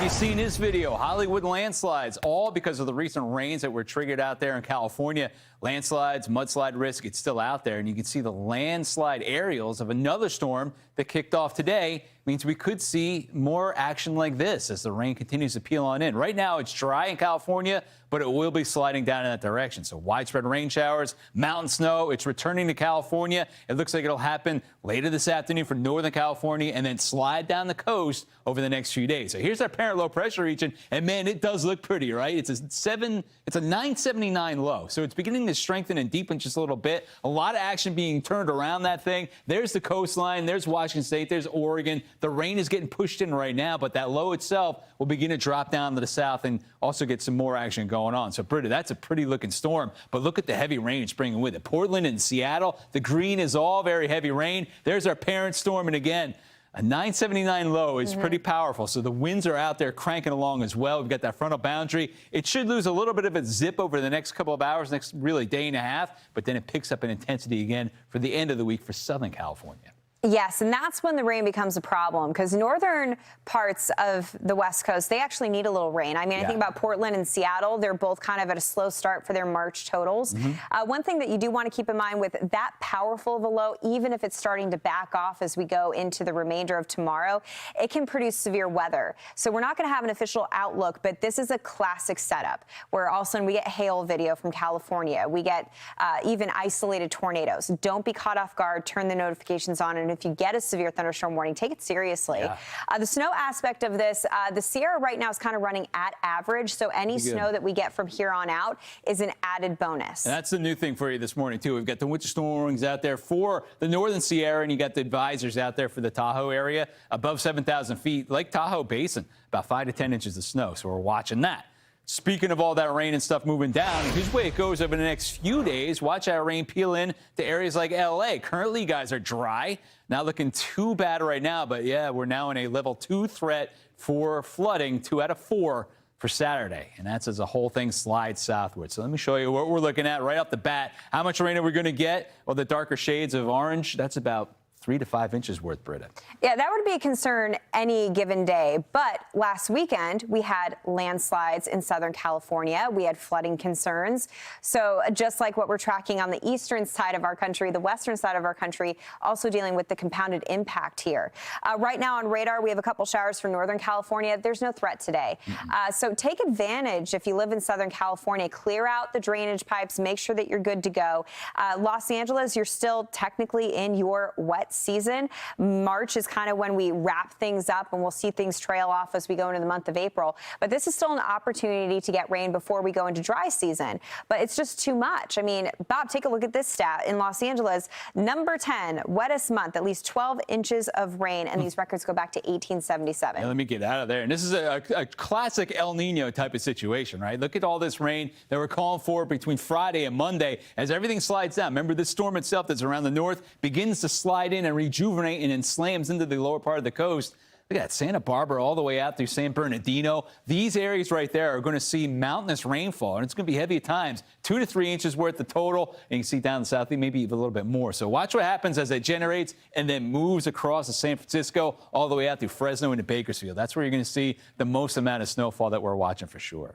Have you seen this video? Hollywood landslides, all because of the recent rains that were triggered out there in California. Landslides, mudslide risk, it's still out there. And you can see the landslide aerials of another storm that kicked off today. Means we could see more action like this as the rain continues to peel on in. Right now, it's dry in California, but it will be sliding down in that direction. So widespread rain showers, mountain snow, it's returning to California. It looks like it'll happen later this afternoon for Northern California and then slide down the coast over the next few days. So here's our parent low pressure region, and man, it does look pretty, right? It's a 979 low. So it's beginning to strengthen and deepen just a little bit. A lot of action being turned around that thing. There's the coastline, there's Washington State, there's Oregon. The rain is getting pushed in right now, but that low itself will begin to drop down to the south and also get some more action going on. So that's a pretty looking storm, but look at the heavy rain it's bringing with it. Portland and Seattle, the green is all very heavy rain. There's our parent storm, and again, a 979 low is pretty powerful, so the winds are out there cranking along as well. We've got that frontal boundary. It should lose a little bit of its zip over the next couple of hours, next really day and a half, but then it picks up in intensity again for the end of the week for Southern California. Yes, and that's when the rain becomes a problem, because northern parts of the West Coast, they actually need a little rain. I mean, I think about Portland and Seattle. They're both kind of at a slow start for their March totals. One thing that you do want to keep in mind with that powerful of a low, even if it's starting to back off as we go into the remainder of tomorrow, it can produce severe weather. So we're not going to have an official outlook, but this is a classic setup where all of a sudden we get hail video from California. We get even isolated tornadoes. Don't be caught off guard. Turn the notifications on, and if you get a severe thunderstorm warning, take it seriously. The snow aspect of this, the Sierra right now is kind of running at average, so any snow that we get from here on out is an added bonus. And that's the new thing for you this morning, too. We've got the winter storm warnings out there for the northern Sierra, and you got the advisors out there for the Tahoe area above 7,000 feet. Lake Tahoe Basin, about 5 to 10 inches of snow, so we're watching that. Speaking of all that rain and stuff moving down, here's the way it goes over the next few days. Watch that rain peel in to areas like L.A. Currently, you guys are dry. Not looking too bad right now, but yeah, we're now in a level 2 threat for flooding, 2 out of 4 for Saturday. And that's as the whole thing slides southward. So let me show you what we're looking at right off the bat. How much rain are we going to get? Well, the darker shades of orange, that's about 3 to 5 inches worth, Britta. Yeah, that would be a concern any given day. But last weekend, we had landslides in Southern California. We had flooding concerns. So just like what we're tracking on the eastern side of our country, the western side of our country, also dealing with the compounded impact here. Right now on radar, we have a couple showers for Northern California. There's no threat today. So take advantage if you live in Southern California. Clear out the drainage pipes. Make sure that you're good to go. Los Angeles, you're still technically in your wet season. March is kind of when we wrap things up, and we'll see things trail off as we go into the month of April. But this is still an opportunity to get rain before we go into dry season. But it's just too much. I mean, Bob, take a look at this stat. In Los Angeles, number 10, wettest month, at least 12 inches of rain, and these records go back to 1877. Yeah, let me get out of there. And this is a classic El Nino type of situation, right? Look at all this rain that we're calling for between Friday and Monday as everything slides down. Remember, this storm itself that's around the north begins to slide in and rejuvenate and then slams into the lower part of the coast. Look at that, Santa Barbara all the way out through San Bernardino. These areas right there are going to see mountainous rainfall, and it's going to be heavy at times. 2 to 3 inches worth of total, and you can see down the south, maybe even a little bit more. So watch what happens as it generates and then moves across to San Francisco all the way out through Fresno into Bakersfield. That's where you're going to see the most amount of snowfall that we're watching for sure.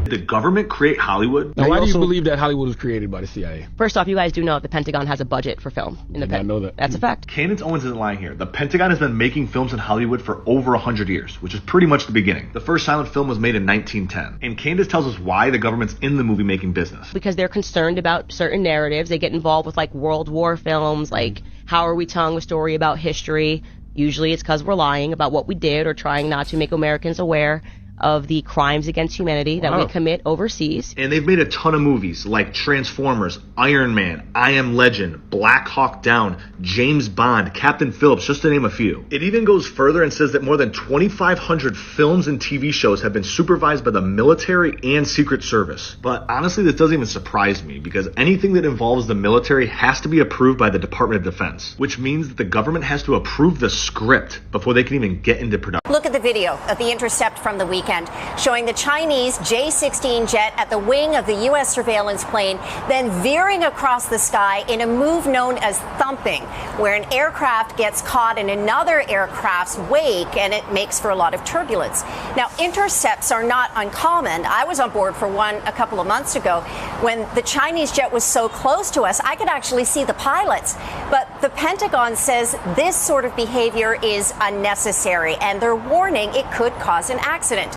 The government create Hollywood? Now, why do you believe that Hollywood was created by the CIA? First off, you guys do know the Pentagon has a budget for film. I know that. That's a fact. Candace Owens isn't lying here. The Pentagon has been making films in Hollywood for over 100 years, which is pretty much the beginning. The first silent film was made in 1910. And Candace tells us why the government's in the movie making business. Because they're concerned about certain narratives. They get involved with like World War films, like how are we telling a story about history? Usually it's because we're lying about what we did or trying not to make Americans aware. of the crimes against humanity that we commit overseas. And they've made a ton of movies like Transformers, Iron Man, I Am Legend, Black Hawk Down, James Bond, Captain Phillips, just to name a few. It even goes further and says that more than 2,500 films and TV shows have been supervised by the military and Secret Service. But honestly, this doesn't even surprise me, because anything that involves the military has to be approved by the Department of Defense, which means that the government has to approve the script before they can even get into production. Look at the video of the intercept from the weekend, showing the Chinese J-16 jet at the wing of the U.S. surveillance plane, then veering across the sky in a move known as thumping, where an aircraft gets caught in another aircraft's wake and it makes for a lot of turbulence. Now, intercepts are not uncommon. I was on board for one a couple of months ago. When the Chinese jet was so close to us, I could actually see the pilots. But the Pentagon says this sort of behavior is unnecessary, and they're warning it could cause an accident.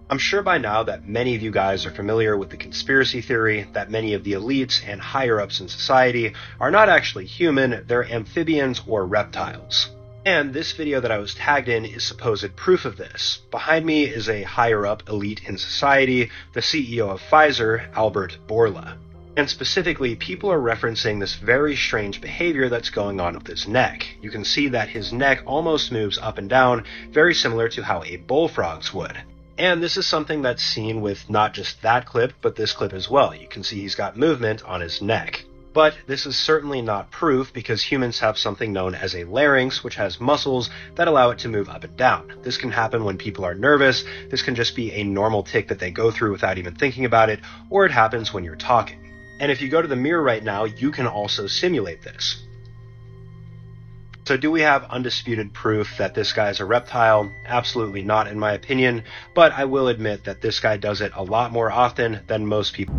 I'm sure by now that many of you guys are familiar with the conspiracy theory that many of the elites and higher-ups in society are not actually human, they're amphibians or reptiles. And this video that I was tagged in is supposed proof of this. Behind me is a higher-up elite in society, the CEO of Pfizer, Albert Bourla. And specifically, people are referencing this very strange behavior that's going on with his neck. You can see that his neck almost moves up and down, very similar to how a bullfrog's would. And this is something that's seen with not just that clip, but this clip as well. You can see he's got movement on his neck. But this is certainly not proof, because humans have something known as a larynx, which has muscles that allow it to move up and down. This can happen when people are nervous, this can just be a normal tic that they go through without even thinking about it, or it happens when you're talking. And if you go to the mirror right now, you can also simulate this. So do we have undisputed proof that this guy is a reptile? Absolutely not, in my opinion, but I will admit that this guy does it a lot more often than most people.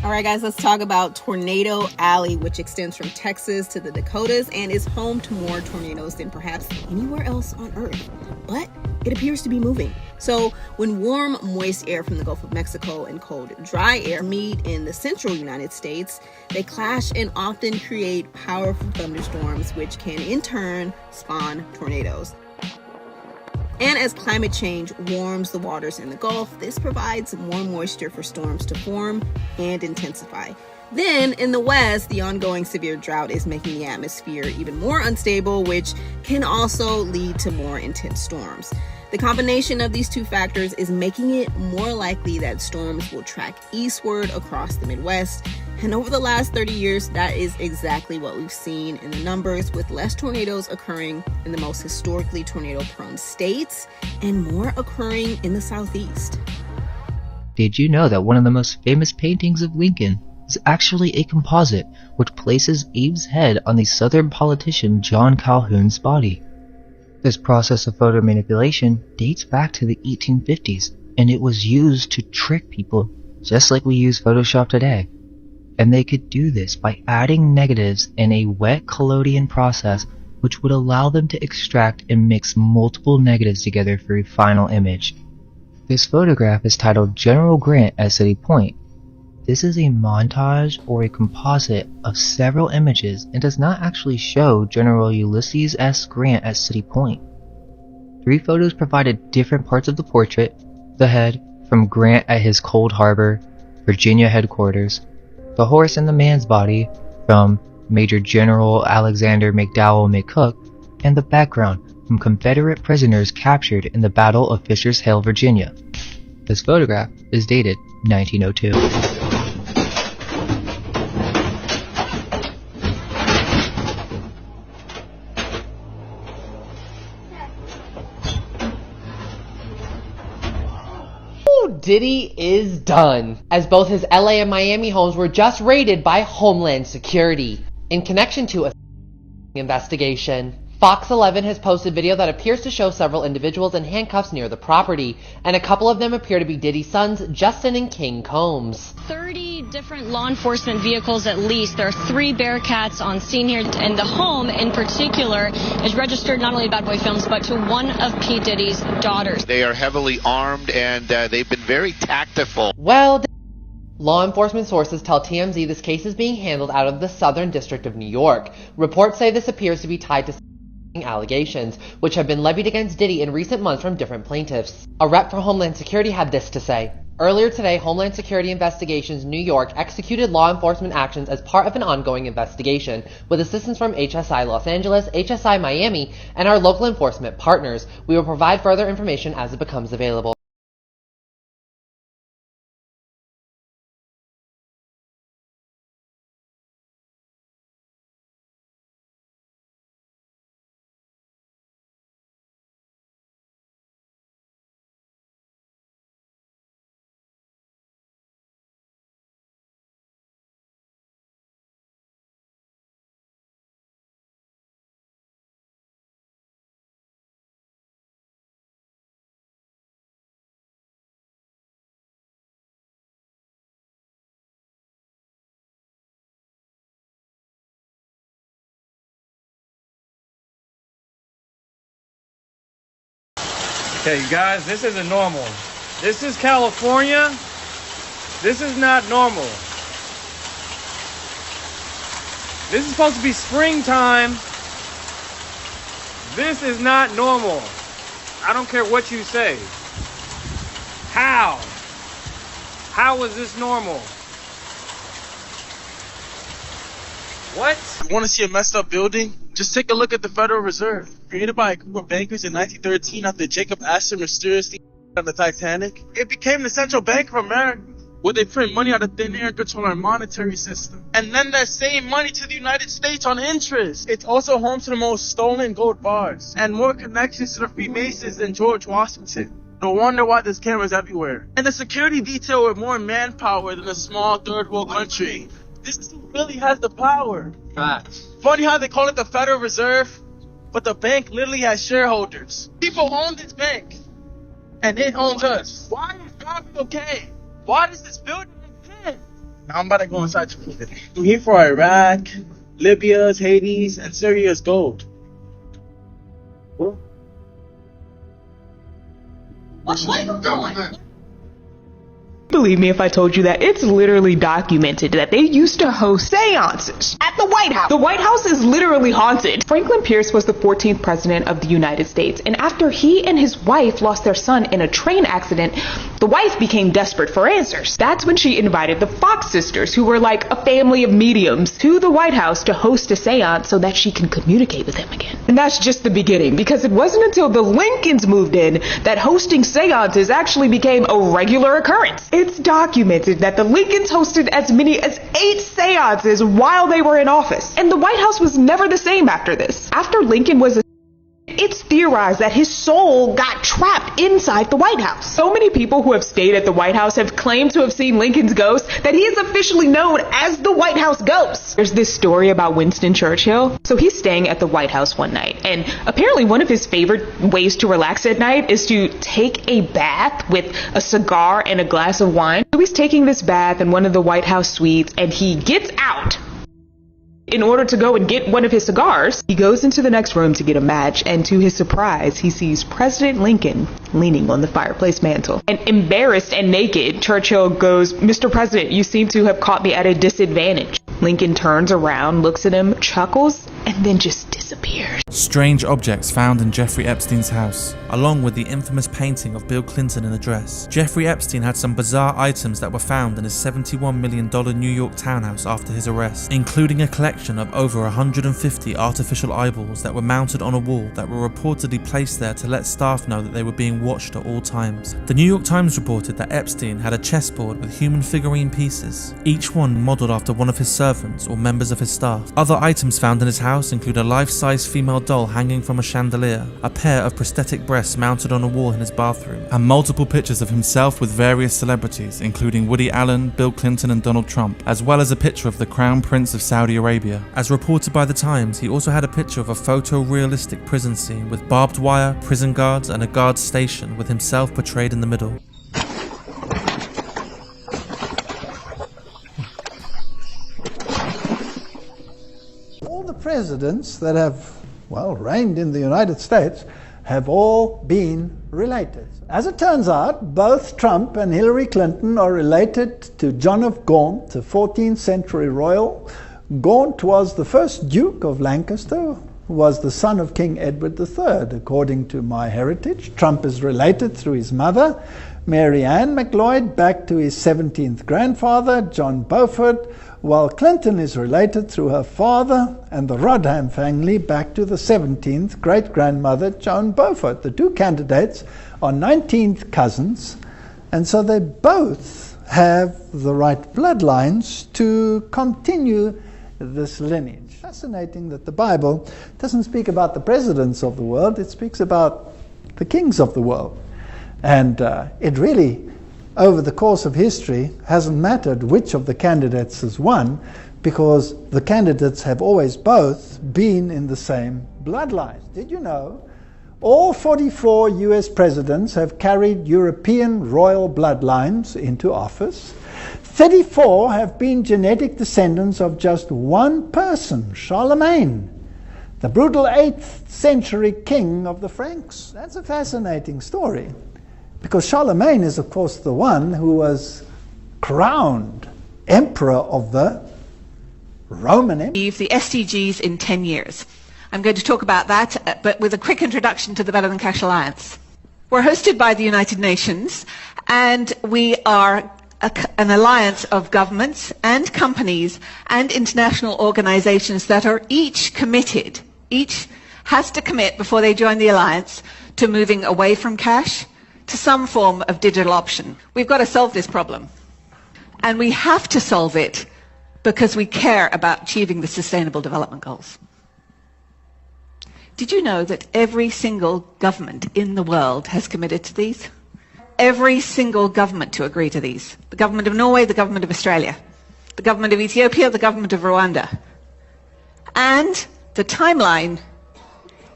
All right, guys, let's talk about Tornado Alley, which extends from Texas to the Dakotas and is home to more tornadoes than perhaps anywhere else on Earth. But it appears to be moving. So when warm, moist air from the Gulf of Mexico and cold, dry air meet in the central United States, they clash and often create powerful thunderstorms, which can in turn spawn tornadoes. And as climate change warms the waters in the Gulf, this provides more moisture for storms to form and intensify. Then in the West, the ongoing severe drought is making the atmosphere even more unstable, which can also lead to more intense storms. The combination of these two factors is making it more likely that storms will track eastward across the Midwest. And over the last 30 years, that is exactly what we've seen in the numbers, with less tornadoes occurring in the most historically tornado-prone states and more occurring in the Southeast. Did you know that one of the most famous paintings of Lincoln is actually a composite which places Abe's head on the Southern politician John Calhoun's body? This process of photo manipulation dates back to the 1850s, and it was used to trick people just like we use Photoshop today. And they could do this by adding negatives in a wet collodion process, which would allow them to extract and mix multiple negatives together for a final image. This photograph is titled General Grant at City Point. This is a montage or a composite of several images and does not actually show General Ulysses S. Grant at City Point. 3 photos provided different parts of the portrait: the head from Grant at his Cold Harbor, Virginia headquarters, the horse and the man's body from Major General Alexander McDowell McCook, and the background from Confederate prisoners captured in the Battle of Fisher's Hill, Virginia. This photograph is dated 1902. Diddy is done, as both his LA and Miami homes were just raided by Homeland Security in connection to a investigation. Fox 11 has posted video that appears to show several individuals in handcuffs near the property, and a couple of them appear to be Diddy's sons, Justin and King Combs. 30 different law enforcement vehicles at least. There are 3 Bearcats on scene here, and the home in particular is registered not only to Bad Boy Films, but to one of P. Diddy's daughters. They are heavily armed, and they've been very tactful. Well, law enforcement sources tell TMZ this case is being handled out of the Southern District of New York. Reports say this appears to be tied to allegations, which have been levied against Diddy in recent months from different plaintiffs. A rep for Homeland Security had this to say. Earlier today, Homeland Security Investigations New York executed law enforcement actions as part of an ongoing investigation, with assistance from HSI Los Angeles, HSI Miami, and our local enforcement partners. We will provide further information as it becomes available. Okay, you guys, this isn't normal. This is California. This is not normal. This is supposed to be springtime. This is not normal. I don't care what you say. How? How is this normal? What? You want to see a messed up building? Just take a look at the Federal Reserve. Created by a group of bankers in 1913 after Jacob Astor mysteriously on the Titanic, it became the Central Bank of America, where they print money out of thin air and control our monetary system, and lend that same money to the United States on interest. It's also home to the most stolen gold bars, and more connections to the Freemasons than George Washington. No wonder why there's cameras everywhere. And the security detail with more manpower than a small third world country. This really has the power. Facts. Funny how they call it the Federal Reserve, but the bank literally has shareholders. People own this bank, and it owns us. Why is God okay? Why does this building exist? Now I'm about to go inside to prove it. I'm here for Iraq, Libya's, Haiti's, and Syria's gold. What's Laker doing? Believe me if I told you that it's literally documented that they used to host seances at the White House. The White House is literally haunted. Franklin Pierce was the 14th president of the United States, and after he and his wife lost their son in a train accident, the wife became desperate for answers. That's when she invited the Fox sisters, who were like a family of mediums, to the White House to host a seance so that she can communicate with him again. And that's just the beginning, because it wasn't until the Lincolns moved in that hosting seances actually became a regular occurrence. It's documented that the Lincolns hosted as many as 8 seances while they were in office. And the White House was never the same after this. After Lincoln was it's theorized that his soul got trapped inside the White House. So many people who have stayed at the White House have claimed to have seen Lincoln's ghost that he is officially known as the White House ghost. There's this story about Winston Churchill. So he's staying at the White House one night, and apparently one of his favorite ways to relax at night is to take a bath with a cigar and a glass of wine. So he's taking this bath in one of the White House suites, and he gets out in order to go and get one of his cigars. He goes into the next room to get a match, and to his surprise, he sees President Lincoln leaning on the fireplace mantle. And embarrassed and naked, Churchill goes, "Mr. President, you seem to have caught me at a disadvantage." Lincoln turns around, looks at him, chuckles, and then just disappears. Strange objects found in Jeffrey Epstein's house, along with the infamous painting of Bill Clinton in a dress. Jeffrey Epstein had some bizarre items that were found in his $71 million New York townhouse after his arrest, including a collection of over 150 artificial eyeballs that were mounted on a wall that were reportedly placed there to let staff know that they were being watched at all times. The New York Times reported that Epstein had a chessboard with human figurine pieces, each one modeled after one of his servants or members of his staff. Other items found in his house house include a life-size female doll hanging from a chandelier, a pair of prosthetic breasts mounted on a wall in his bathroom, and multiple pictures of himself with various celebrities, including Woody Allen, Bill Clinton, and Donald Trump, as well as a picture of the Crown Prince of Saudi Arabia. As reported by The Times, he also had a picture of a photorealistic prison scene with barbed wire, prison guards, and a guard station with himself portrayed in the middle. All the presidents that have, well, reigned in the United States have all been related. As it turns out, both Trump and Hillary Clinton are related to John of Gaunt, a 14th century royal. Gaunt was the first Duke of Lancaster, who was the son of King Edward III, according to MyHeritage. Trump is related through his mother, Mary Ann McLeod, back to his 17th grandfather, John Beaufort, while Clinton is related through her father and the Rodham family back to the 17th great-grandmother, Joan Beaufort. The two candidates are 19th cousins, and so they both have the right bloodlines to continue this lineage. Fascinating that the Bible doesn't speak about the presidents of the world, it speaks about the kings of the world. And it really, over the course of history, hasn't mattered which of the candidates has won, because the candidates have always both been in the same bloodlines. Did you know all 44 US presidents have carried European royal bloodlines into office? 34 have been genetic descendants of just one person, Charlemagne, the brutal 8th century king of the Franks. That's a fascinating story, because Charlemagne is, of course, the one who was crowned emperor of the Roman Empire. The SDGs in 10 years. I'm going to talk about that, but with a quick introduction to the Better Than Cash Alliance. We're hosted by the United Nations, and we are an alliance of governments and companies and international organizations that are each committed, each has to commit before they join the alliance to moving away from cash to some form of digital option. We've got to solve this problem. And we have to solve it because we care about achieving the Sustainable Development Goals. Did you know that every single government in the world has committed to these? Every single government to agree to these. The government of Norway, the government of Australia, the government of Ethiopia, the government of Rwanda. And the timeline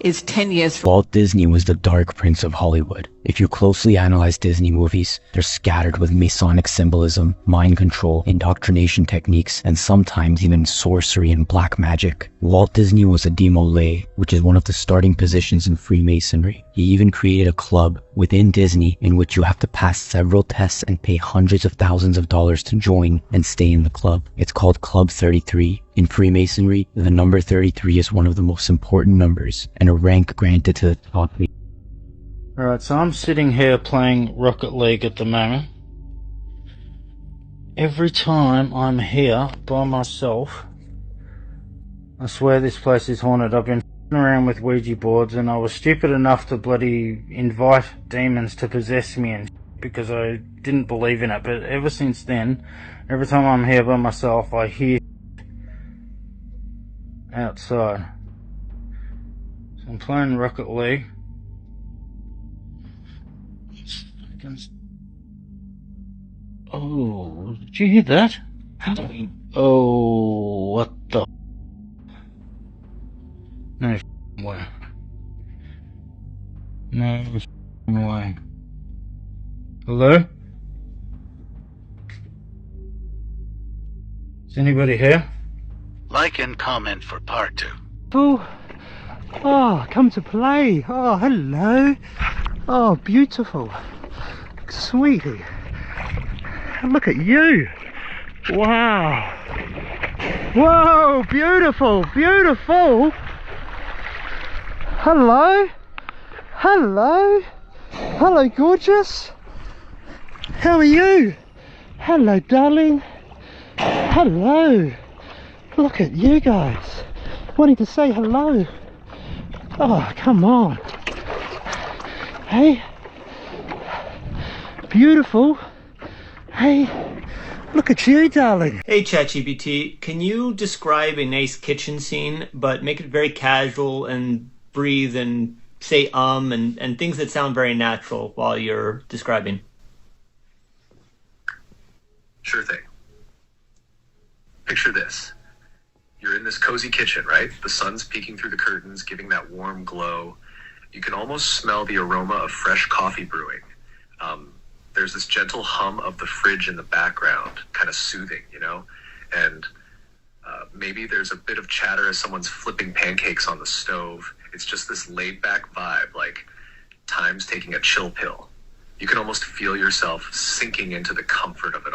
is 10 years from Walt Disney was the dark prince of Hollywood. If you closely analyze Disney movies, they're scattered with Masonic symbolism, mind control, indoctrination techniques, and sometimes even sorcery and black magic. Walt Disney was a demole, which is one of the starting positions in Freemasonry. He even created a club within Disney in which you have to pass several tests and pay hundreds of thousands of dollars to join and stay in the club. It's called Club 33. In Freemasonry, the number 33 is one of the most important numbers and a rank granted to the top. Alright, so I'm sitting here playing Rocket League at the moment. Every time I'm here by myself, I swear this place is haunted. I've been f***ing around with Ouija boards, and I was stupid enough to bloody invite demons to possess me and because I didn't believe in it. But ever since then, every time I'm here by myself, I hear outside. So I'm playing Rocket League. Oh, did you hear that? Oh, what the? No f***ing way. No f***ing way. Hello? Is anybody here? Like and comment for part 2. Oh, come to play. Oh, hello. Oh, beautiful. Sweetie. Look at you. Wow. Whoa, beautiful, beautiful. Hello. Hello. Hello, gorgeous. How are you? Hello, darling. Hello. Look at you guys. Wanting to say hello. Oh, come on. Hey. Beautiful. Hey. Look at you, darling. Hey ChatGPT, can you describe a nice kitchen scene, but make it very casual and breathe and say and things that sound very natural while you're describing? Sure thing. Picture this. You're in this cozy kitchen, right? The sun's peeking through the curtains, giving that warm glow. You can almost smell the aroma of fresh coffee brewing. There's this gentle hum of the fridge in the background, kind of soothing, you know? And maybe there's a bit of chatter as someone's flipping pancakes on the stove. It's just this laid-back vibe, like time's taking a chill pill. You can almost feel yourself sinking into the comfort of it all.